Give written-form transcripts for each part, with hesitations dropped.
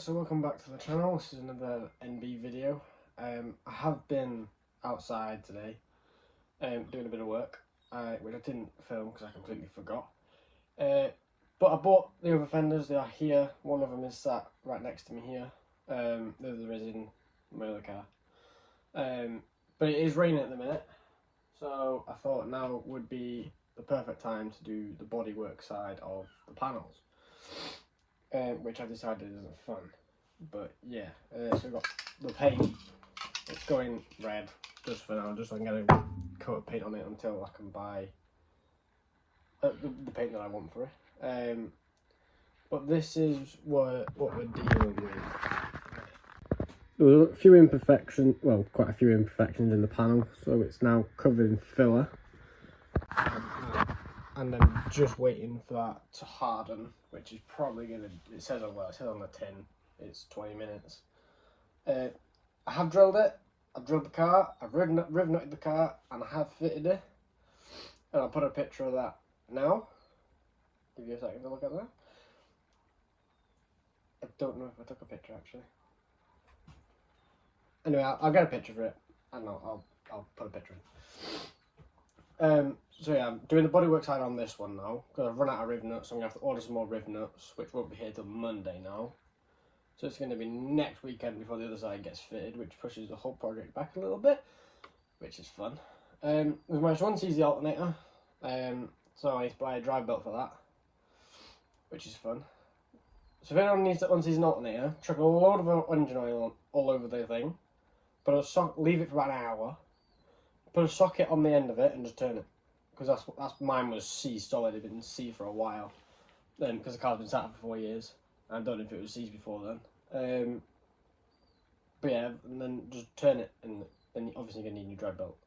so welcome back to the channel. This is another NB video. I have been outside today doing a bit of work, which I didn't film because I completely forgot. But I bought the overfenders. They are here. One of them is sat right next to me here. The other is in my other car. But it is raining at the minute, so I thought now would be the perfect time to do the bodywork side of the panels. Which I decided isn't fun, but yeah. So we've got the paint. It's going red just for now, just so I can get a coat of paint on it until I can buy the paint that I want for it. But this is what we're dealing with. There were a few imperfections, well, quite a few imperfections in the panel, so it's now covered in filler. And then just waiting for that to harden, which is probably going to, it says on the tin, it's 20 minutes. I have drilled it, I've drilled the car, I've riveted the car, and I have fitted it. And I'll put a picture of that now. Give you a second to look at that. I don't know if I took a picture actually. Anyway, I'll get a picture for it, and I'll put a picture in. So yeah, I'm doing the bodywork side on this one now, because I've run out of riv nuts, so I'm going to have to order some more riv nuts, which won't be here till Monday now. So it's going to be next weekend before the other side gets fitted, which pushes the whole project back a little bit, which is fun. There's my 1cc alternator, so I need to buy a drive belt for that, which is fun. So if anyone needs to unseason alternator, chuck a load of engine oil all over the thing, leave it for about an hour, put a socket on the end of it and just turn it. Because that's mine was C solid. It'd been C for a while. Then because the car's been sat for 4 years, I don't know if it was C's before then. But yeah, and then just turn it, and then obviously you're gonna need a new drive belt.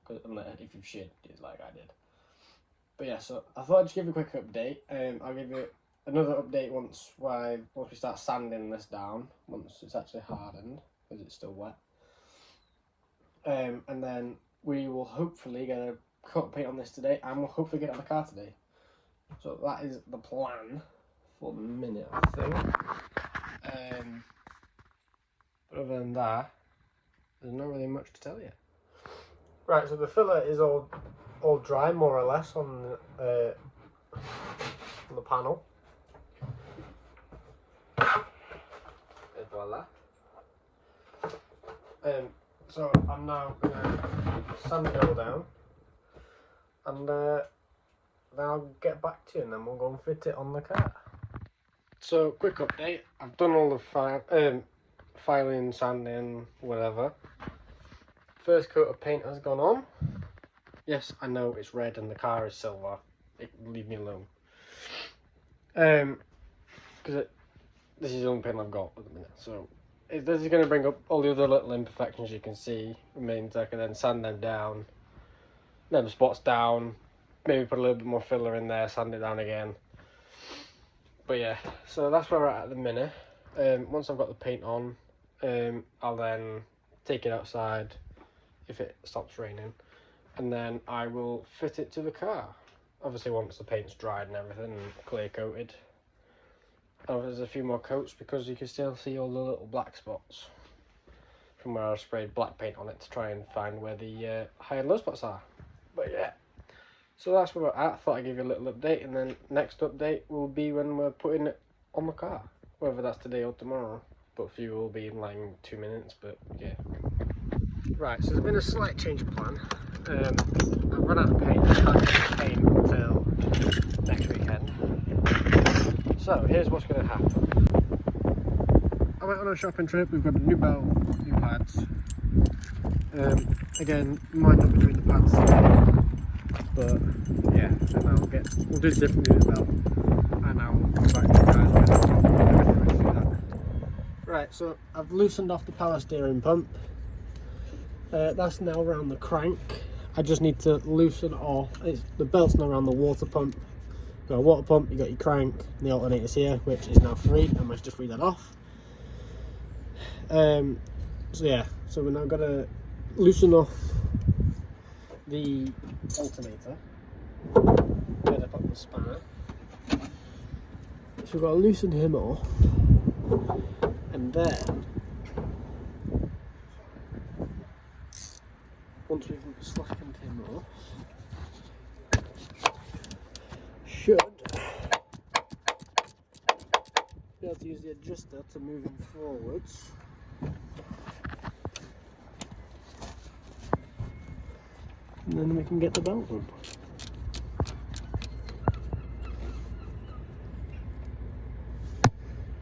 Because if you've shit it like I did. But yeah, so I thought I'd just give you a quick update. I'll give you another update once we start sanding this down. Once it's actually hardened, because it's still wet. And then we will hopefully get a coat of paint on this today, and we'll hopefully get it on the car today. So that is the plan for the minute, I think. But other than that, there's not really much to tell you. Right, so the filler is all dry, more or less, on the panel. And voila. So I'm now gonna sand it all down. And then I'll get back to you, and then we'll go and fit it on the car. So, quick update. I've done all the filing, sanding, whatever. First coat of paint has gone on. Yes, I know it's red and the car is silver. Leave me alone. Because this is the only paint I've got at the minute. So, this is going to bring up all the other little imperfections you can see. It means I can then sand them down. Them spots down, maybe put a little bit more filler in there, sand it down again. But yeah, so that's where we're at the minute. Once I've got the paint on, I'll then take it outside if it stops raining, and then I will fit it to the car. Obviously once the paint's dried and everything, and clear coated. Oh, there's a few more coats because you can still see all the little black spots from where I sprayed black paint on it to try and find where the high and low spots are. But yeah, so that's where we're at. I thought I'd give you a little update, and then next update will be when we're putting it on the car, whether that's today or tomorrow. But for you will be in like 2 minutes, but yeah. Right, so there's been a slight change of plan. I've run out of paint. I can't get paint until next weekend. So here's what's going to happen. I went on a shopping trip. We've got a new belt, new pads. Again, might not be doing the pads today, but yeah, then we'll do the different new belt, and I'll come back to you guys when that. Right, so I've loosened off the power steering pump. That's now around the crank. I just need to loosen off. The belt's now around the water pump. You've got a water pump, you got your crank, and the alternator's here, which is now free. I must just free that off. So yeah, so we're now gonna loosen off the alternator where I put the spanner. So we've got to loosen him off, And then, once we've slackened him off, should be able to use the adjuster to move him forwards. And then we can get the belt on.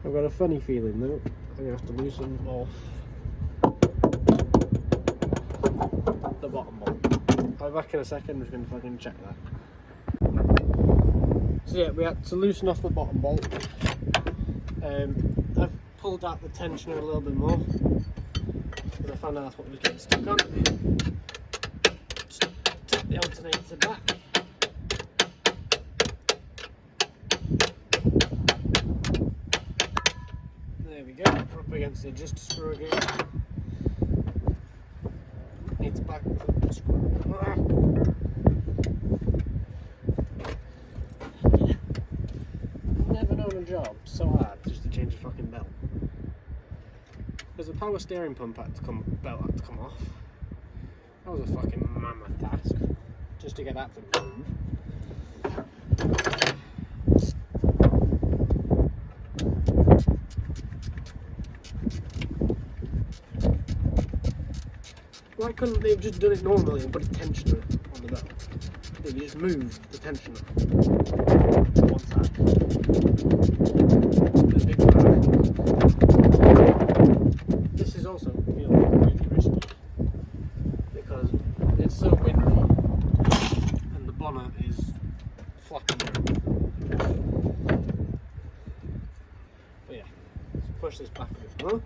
I've got a funny feeling though, I'm going to have to loosen off the bottom bolt. I'll be back in a second, I'm just going to fucking check that. So yeah, we had to loosen off the bottom bolt. I've pulled out the tensioner a little bit more, because I found out that's what was getting stuck on. Just take the alternator back. There we go, we're up against the adjuster screw again. It's back with the screw. Never known a job so hard just to change a fucking belt. There's a power steering pump belt had to come off. That was a fucking mammoth task just to get that to move. Why couldn't they have just done it normally and put a tensioner on the belt? They just moved the tensioner to one side. The big bag. This is also feeling really risky because it's so windy and the bonnet is flapping around. But yeah, let's push this back a bit more.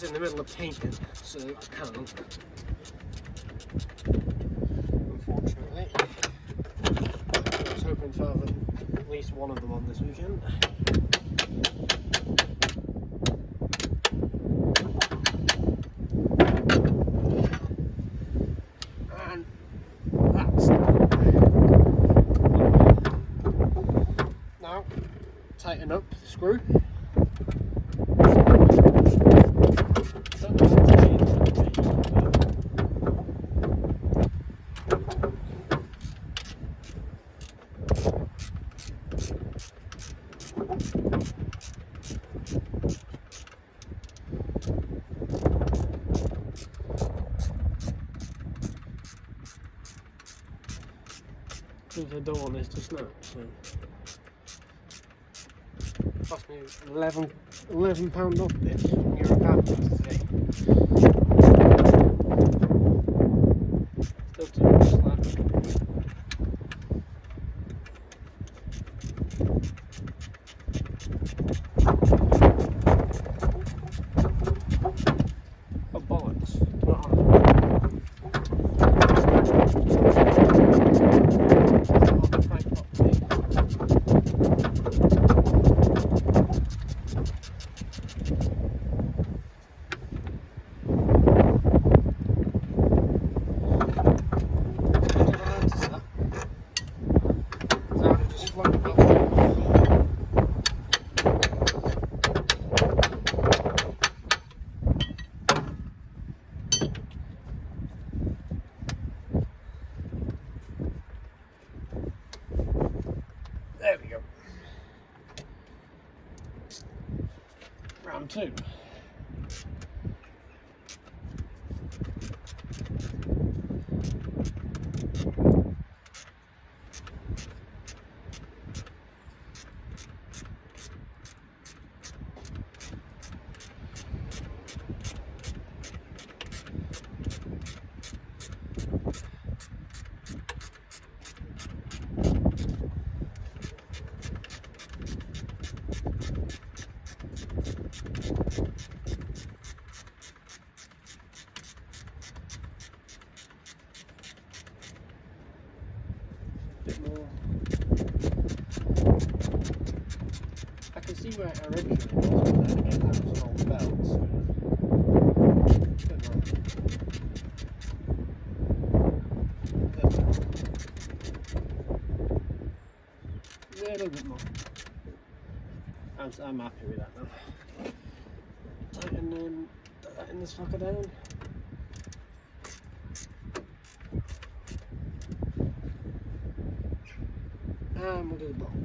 In the middle of painting, so I can't, unfortunately. I was hoping to have at least one of them on this weekend. And that's now tighten up the screw. Because I don't want this to snap, so it cost me £11 off this from your account today. Still too much slack. Oh bollocks, not on. There we go. Round two. can see where it originally was, but then again that was an old belt, so yeah, a little bit more. I'm happy with that now. Tighten this fucker down. And we'll do the bottom.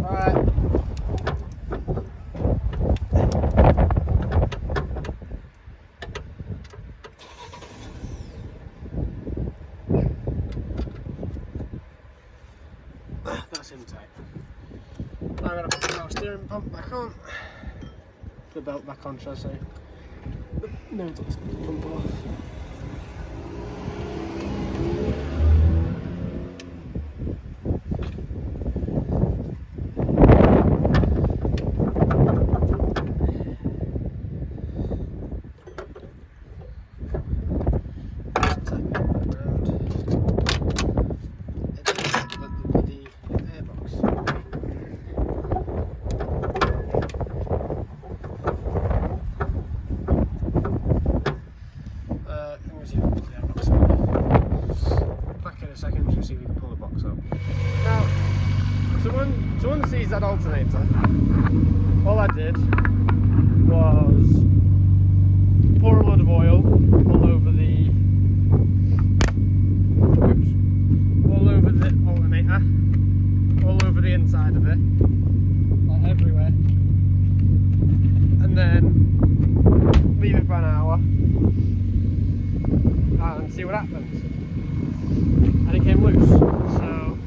Alright. That's in tight. Now I'm going to put the steering pump back on. The belt back on, shall I say. No, it's the pump off. To unseize that alternator, all I did was pour a load of oil all over the alternator, all over the inside of it, like everywhere, and then leave it for an hour and see what happens. And it came loose, so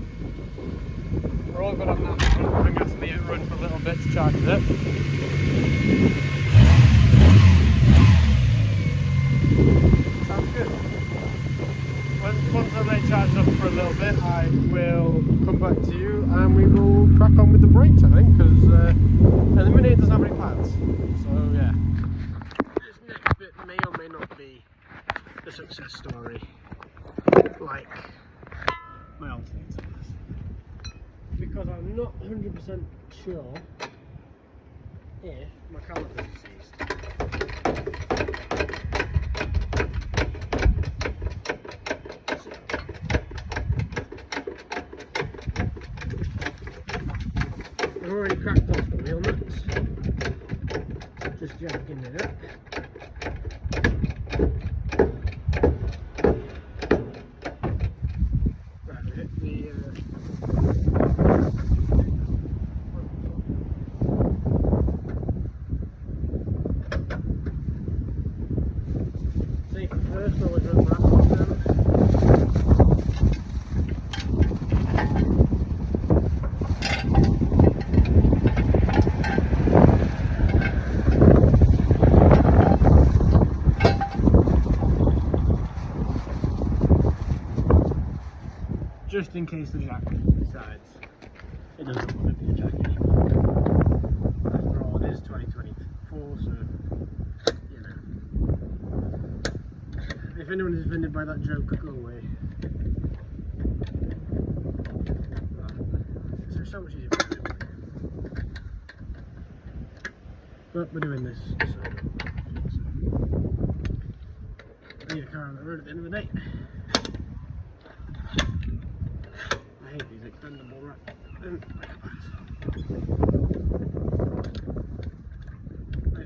we're all good on that. I'm going to let it run for a little bit to charge it up. Sounds good. Once I let it charge up for a little bit, I will come back to you and we will crack on with the brakes, I think, because at the minute it doesn't have any pads. So yeah, this next bit may or may not be a success story, like my alternator. Because I'm not 100% sure if my caliper is seized. I've already cracked off the wheel nuts, just jacking it up. Just in case the jack decides it doesn't want to be a jack anymore. After all, it is 2024, so you know. If anyone is offended by that joke, go away. It's so much easier to do. But we're doing this, so I need a car on the road at the end of the day. I hate these extendable wrap pads.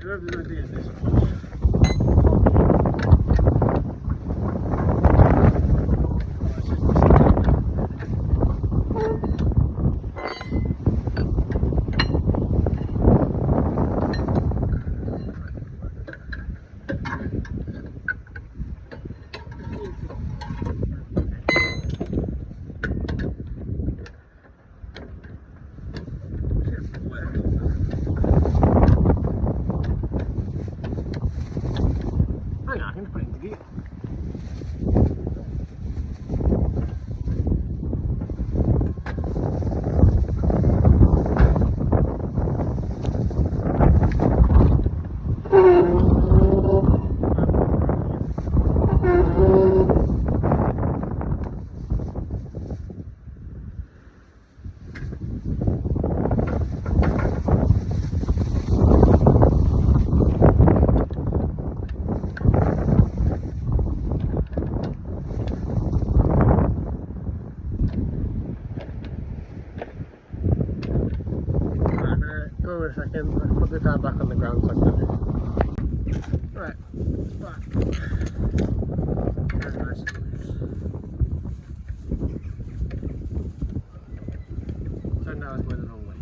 Whoever's an idea of this one. for a second. Let's put the car back on the ground so I can do it. Right, back. Very nice and loose. Turned out I was going the wrong way.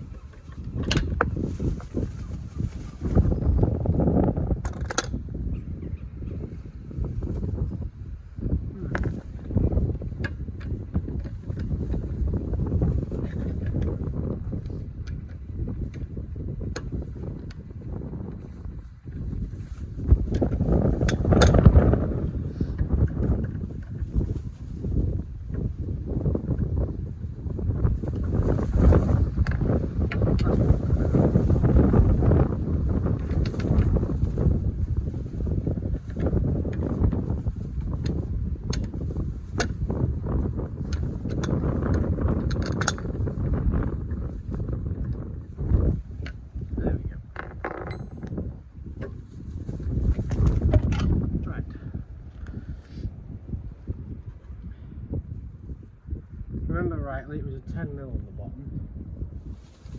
Remember rightly, it was a 10mm on the bottom.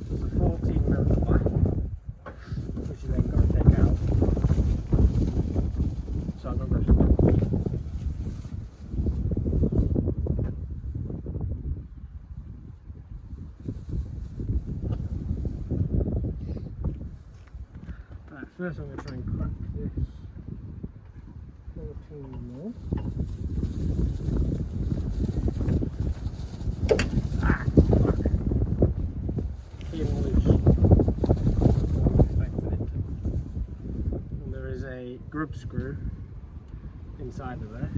There's a 14mm at the back, which you then got to take out. So I'm not going to. Right, first I'm going to try and crack this 14mm. Grub screw inside of there.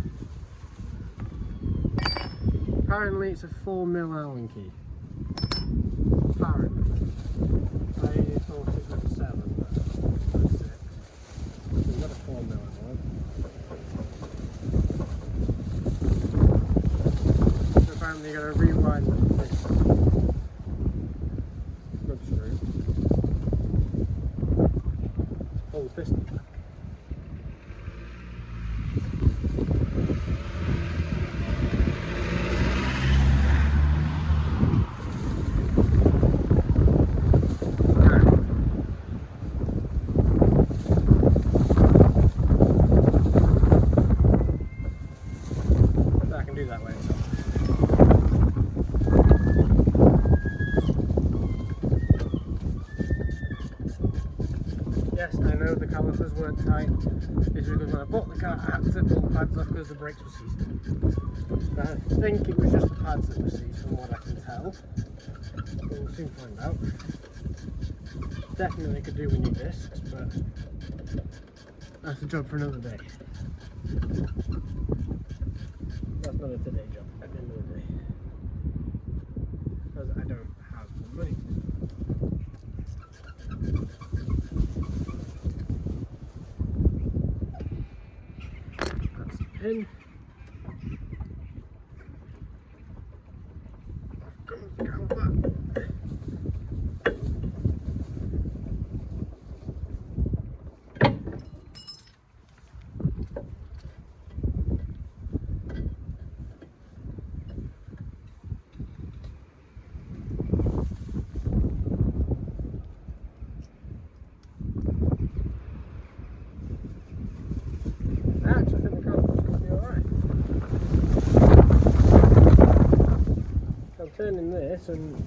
Apparently it's a 4mm Allen key. Apparently. I thought it was a 7, but it's 6. So we've got a 4mm one. So apparently you're going to rewind this grub screw to pull the piston back. Yes, I know the calipers weren't tight. It's because when I bought the car I had to pull the pads off because the brakes were seized. I think it was just the pads that were seized from what I can tell. We'll soon find out. Definitely could do with new discs, but that's a job for another day. That's not a today job at the end of the day. Because I don't have the money to do it. In. Turning this and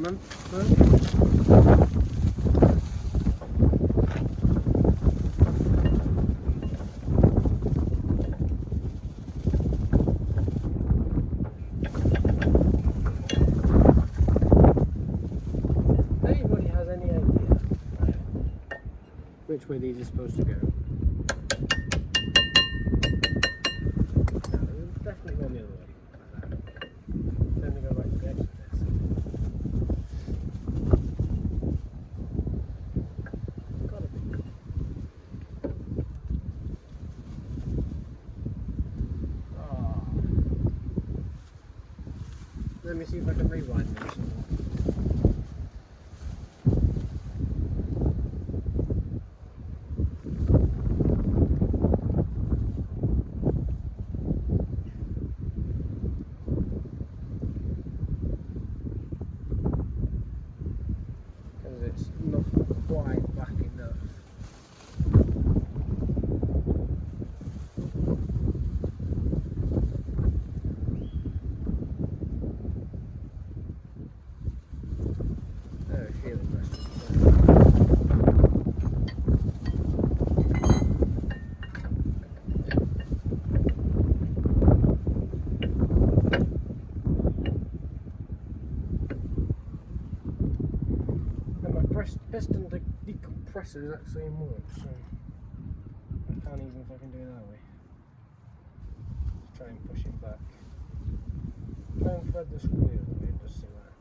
them. Anybody has any idea which way these are supposed to go? No, definitely going the other way. Like that. Then we go back to the edge of this. Gotta be. Oh. Let me see if I can rewind them some more. It's not quite back enough. I have a feeling that's just piston decompressor is actually in work, so I can't even fucking do it that way. Let's try and push it back. Try and thread the screw the other way and just see what happens.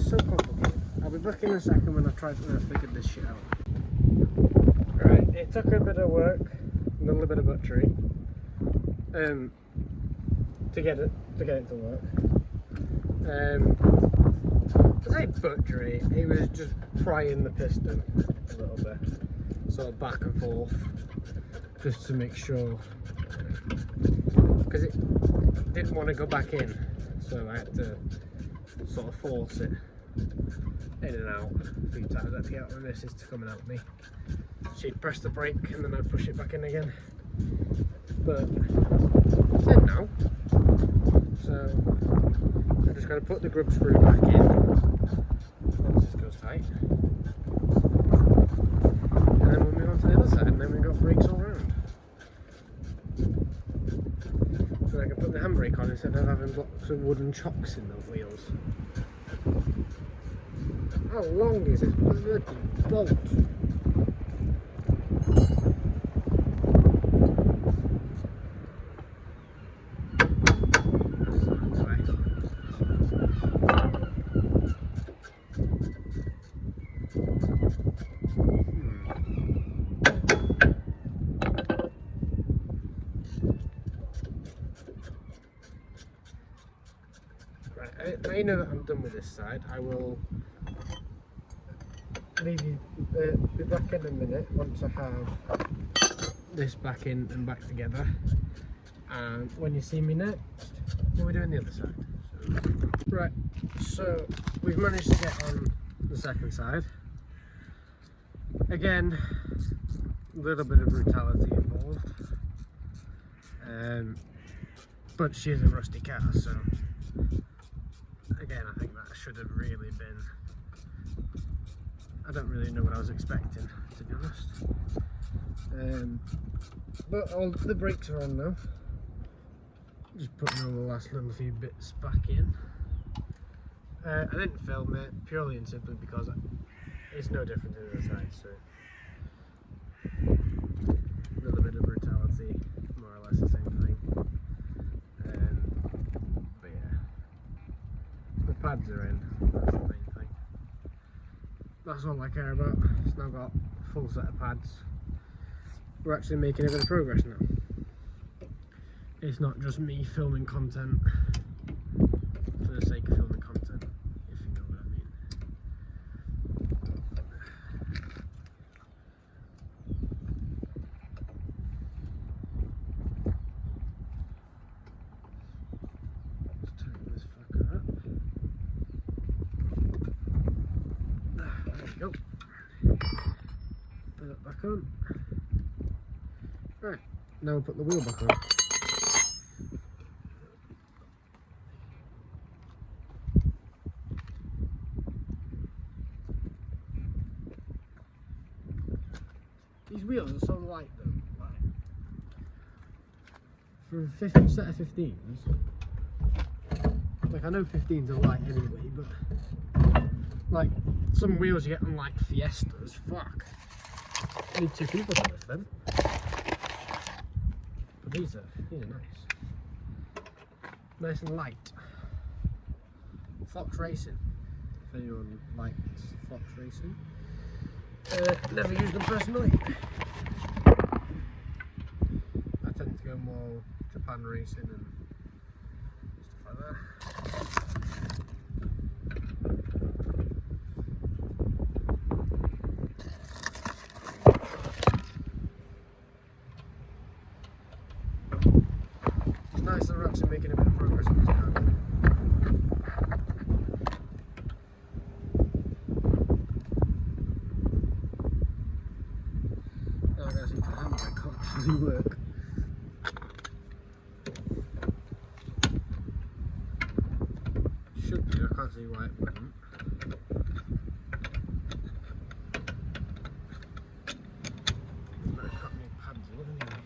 So complicated. I'll be back in a second when I figured this shit out. Right, it took a bit of work, a little bit of butchery, to get it to work. I say butchery, it was just prying the piston a little bit, sort of back and forth, just to make sure, because it didn't want to go back in, so I had to sort of force it in and out a few times. I had to get out my missus to come and help me. She'd press the brake and then I'd push it back in again. But it's in now, so I'm just going to put the grub screw back in once this goes tight, and then we'll move on to the other side, and then we've got brakes all round. So I can put the handbrake on instead of having blocks of wooden chocks in the wheels. How long is this bloody bolt? Right, now you know that I'm done with this side. I will leave you be back in a minute once I have this back in and back together, and when you see me next we'll be doing the other side. Right, so we've managed to get on the second side. Again, a little bit of brutality involved, but she's a rusty car, so again I think that should have really been, I don't really know what I was expecting, to be honest. But all the brakes are on now. Just putting all the last little few bits back in. I didn't film it purely and simply because it's no different to the other side, so a little bit of brutality, more or less the same thing. But yeah, the pads are in, that's the main thing. That's all I care about. It's now got a full set of pads. We're actually making a bit of progress now. It's not just me filming content for the sake of filming content, if you know what I mean. Let's tighten this fucker up. There we go. Put that back on. Right, now we'll put the wheel back on. These wheels are so light though, for a set of 15s, like I know 15s are light anyway, but like some wheels you get on like Fiestas, fuck, you need 2 people to lift them. But these are nice and light. Fox Racing, if anyone likes Fox Racing. Never used them personally. I tend to go more Japan racing and stuff like that. It's nice that we're actually making a bit of progress on this car. Work. Should do, I can't see why it wouldn't. But it's got new pads in anyway.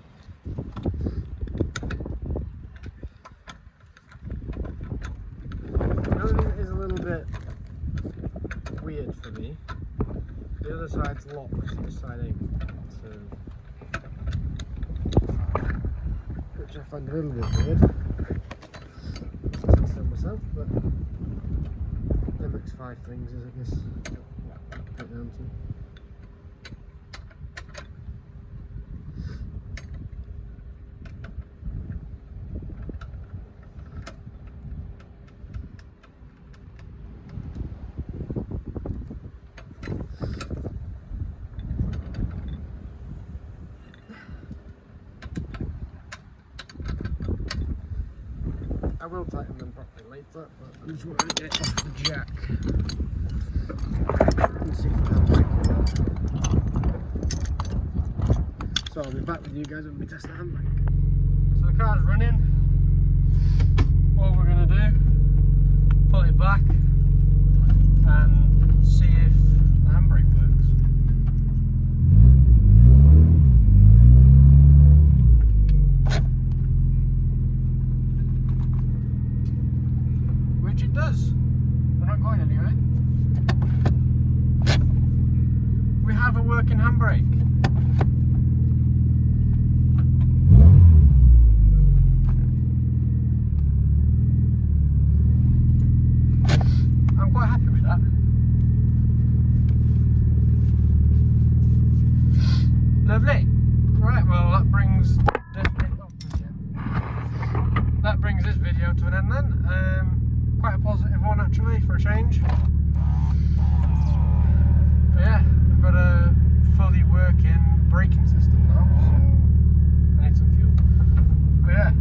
The only thing that is a little bit weird for me, the other side's locked, this side ain't. So which I find a little bit weird, since I said myself, but MX5 things is, I guess, get down to. I will tighten them properly later, but I'm just wanting to get it off the jack and see if it'll break it. So I'll be back with you guys when we test the handbrake. So the car's running. What we're going to do, pull it back and see if the handbrake works. Which it does. We're not going anywhere. We have a working handbrake. I'm quite happy with that. Lovely. Right, well that brings this video to an end then. Quite a positive one actually, for a change. But yeah, we've got a fully working braking system now, so I need some fuel. But yeah.